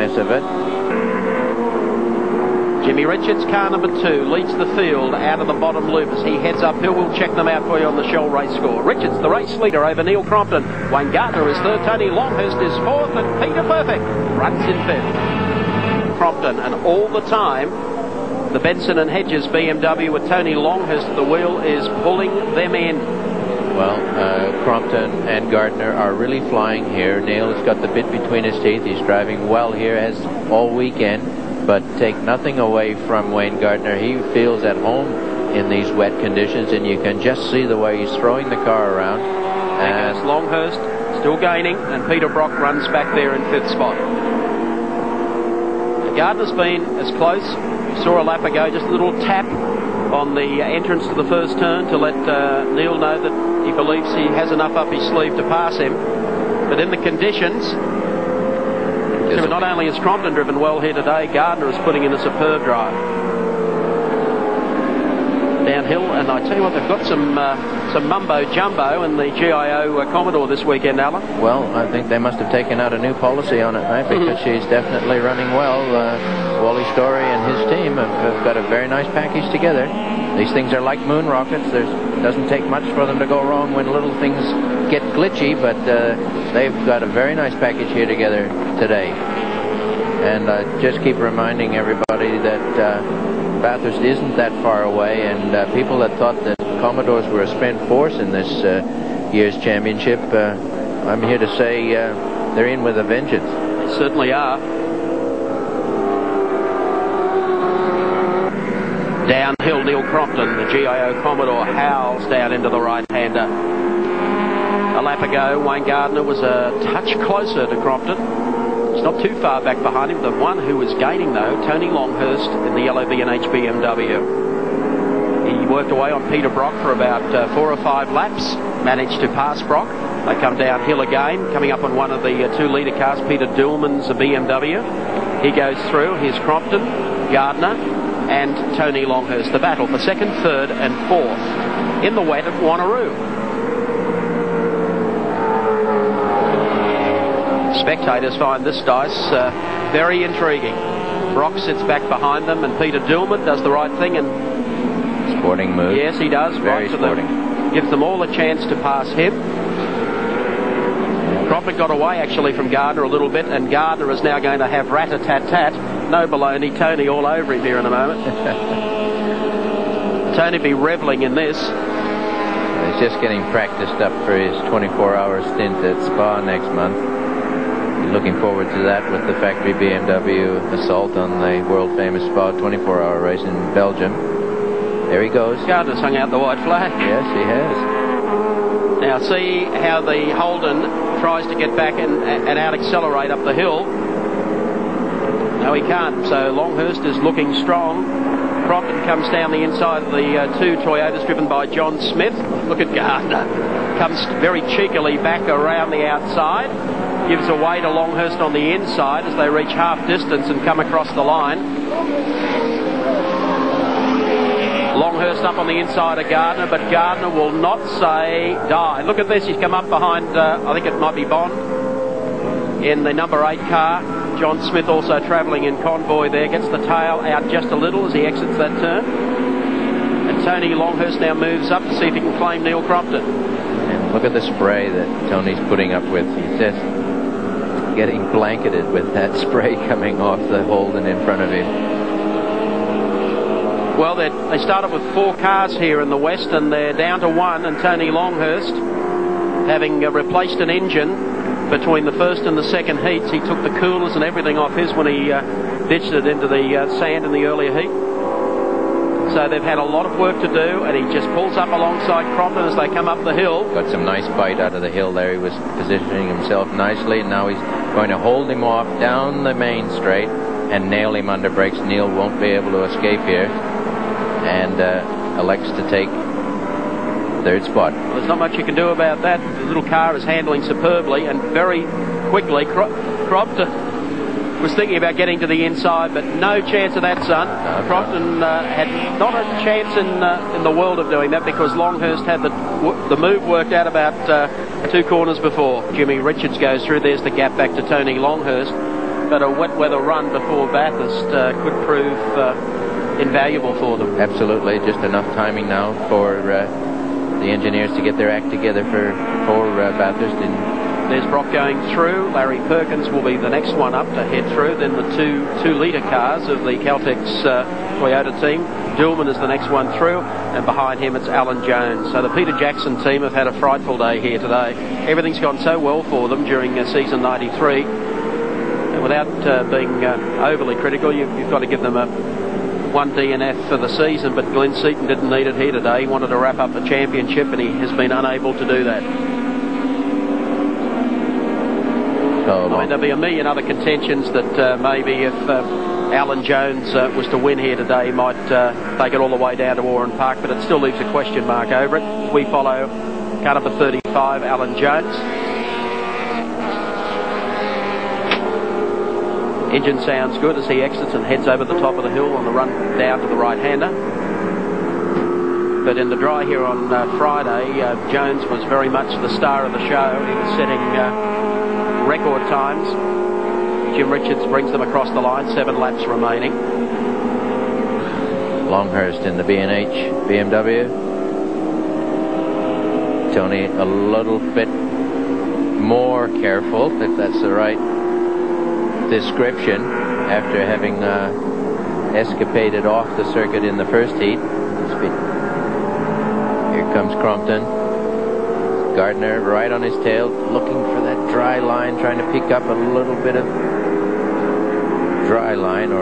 awareness of it. Jimmy Richards, car number 2, leads the field out of the bottom loop as he heads uphill. We'll check them out for you on the Shell race score. Richards, the race leader over Neil Crompton. Wayne Gardner is third. Tony Longhurst is fourth. And Peter Perfect runs in fifth. Crompton, and all the time, the Benson and Hedges BMW with Tony Longhurst at the wheel is pulling them in. Well, Crompton and Gardner are really flying here. Neil has got the bit between his teeth. He's driving well here, as all weekend. But take nothing away from Wayne Gardner. He feels at home in these wet conditions, and you can just see the way he's throwing the car around. And Longhurst still gaining, and Peter Brock runs back there in fifth spot. Gardner's been as close. We saw a lap ago, just a little tap on the entrance to the first turn to let Neil know that he believes he has enough up his sleeve to pass him. But in the conditions, not only has Crompton driven well here today, Gardner is putting in a superb drive. Downhill, and I tell you what, they've got some mumbo jumbo in the GIO Commodore this weekend, Alan. Well, I think they must have taken out a new policy on it, mate, because she's definitely running well. Wally Story and his team have got a very nice package together. These things are like moon rockets. It doesn't take much for them to go wrong when little things get glitchy, but they've got a very nice package here together today. And I just keep reminding everybody that Bathurst isn't that far away, and people that thought that Commodores were a spent force in this year's championship, I'm here to say they're in with a vengeance. They certainly are. Downhill, Neil Crompton, the GIO Commodore, howls down into the right-hander. A lap ago, Wayne Gardner was a touch closer to Crompton. It's not too far back behind him. The one who was gaining, though, Tony Longhurst in the yellow B&H BMW. He worked away on Peter Brock for about 4 or 5 laps, managed to pass Brock. They come downhill again, coming up on one of the 2-litre cars, Peter Dillman's BMW. He goes through. Here's Crompton, Gardner, and Tony Longhurst. The battle for second, third, and fourth in the wet at Wanneroo. Spectators find this dice very intriguing. Brock sits back behind them, and Peter Dillman does the right thing. And sporting move. Yes, he does. Very right sporting. Gives them all a chance to pass him. Crompton got away actually from Gardner a little bit, and Gardner is now going to have rat-a-tat-tat. No baloney, Tony all over him here in a moment. Tony be reveling in this. He's just getting practiced up for his 24-hour stint at Spa next month. Looking forward to that with the factory BMW assault on the world-famous Spa 24-hour race in Belgium. There he goes. Gardner's hung out the white flag. Yes, he has. Now see how the Holden tries to get back and out-accelerate up the hill. No, he can't. So Longhurst is looking strong. Crompton comes down the inside of the 2 Toyotas driven by John Smith. Look at Gardner. Comes very cheekily back around the outside. Gives away to Longhurst on the inside as they reach half distance and come across the line. Longhurst up on the inside of Gardner, but Gardner will not say die. Look at this. He's come up behind, I think it might be Bond, in the number 8 car. John Smith also travelling in convoy there. Gets the tail out just a little as he exits that turn. And Tony Longhurst now moves up to see if he can claim Neil Crompton. And look at the spray that Tony's putting up with. He's just getting blanketed with that spray coming off the Holden in front of him. Well, they started with 4 cars here in the West, and they're down to 1, and Tony Longhurst, having replaced an engine between the first and the second heats, he took the coolers and everything off his when he ditched it into the sand in the earlier heat. So they've had a lot of work to do, and he just pulls up alongside Crompton as they come up the hill. Got some nice bite out of the hill there. He was positioning himself nicely, and now he's going to hold him off down the main straight and nail him under brakes. Neil won't be able to escape here, and elects to take third spot. Well, there's not much you can do about that. The little car is handling superbly, and very quickly Crompton was thinking about getting to the inside, but no chance of that, son. Crompton had not a chance in the world of doing that, because Longhurst had the move worked out about 2 corners before. Jimmy Richards goes through. There's the gap back to Tony Longhurst. but a wet weather run before Bathurst could prove invaluable for them. Absolutely, just enough timing now for the engineers to get their act together for Bathurst. There's Brock going through. Larry Perkins will be the next one up to head through. Then the two-litre cars of the Caltex Toyota team. Dillman is the next one through, and behind him it's Alan Jones. So the Peter Jackson team have had a frightful day here today. Everything's gone so well for them during season 93. And without being overly critical, you've got to give them a 1 DNF for the season, but Glenn Seaton didn't need it here today. He wanted to wrap up the championship, and he has been unable to do that. I mean, there'll be a million other contentions that maybe if Alan Jones was to win here today, he might take it all the way down to Oran Park, but it still leaves a question mark over it. We follow car number 35, Alan Jones. Engine sounds good as he exits and heads over the top of the hill on the run down to the right-hander. But in the dry here on Friday, Jones was very much the star of the show. He was setting record times. Jim Richards brings them across the line, 7 laps remaining. Longhurst in the B&H BMW. Tony a little bit more careful, if that's the right description, after having escapaded off the circuit in the first heat. Here comes Crompton. Gardner right on his tail, looking for that dry line, trying to pick up a little bit of dry line, or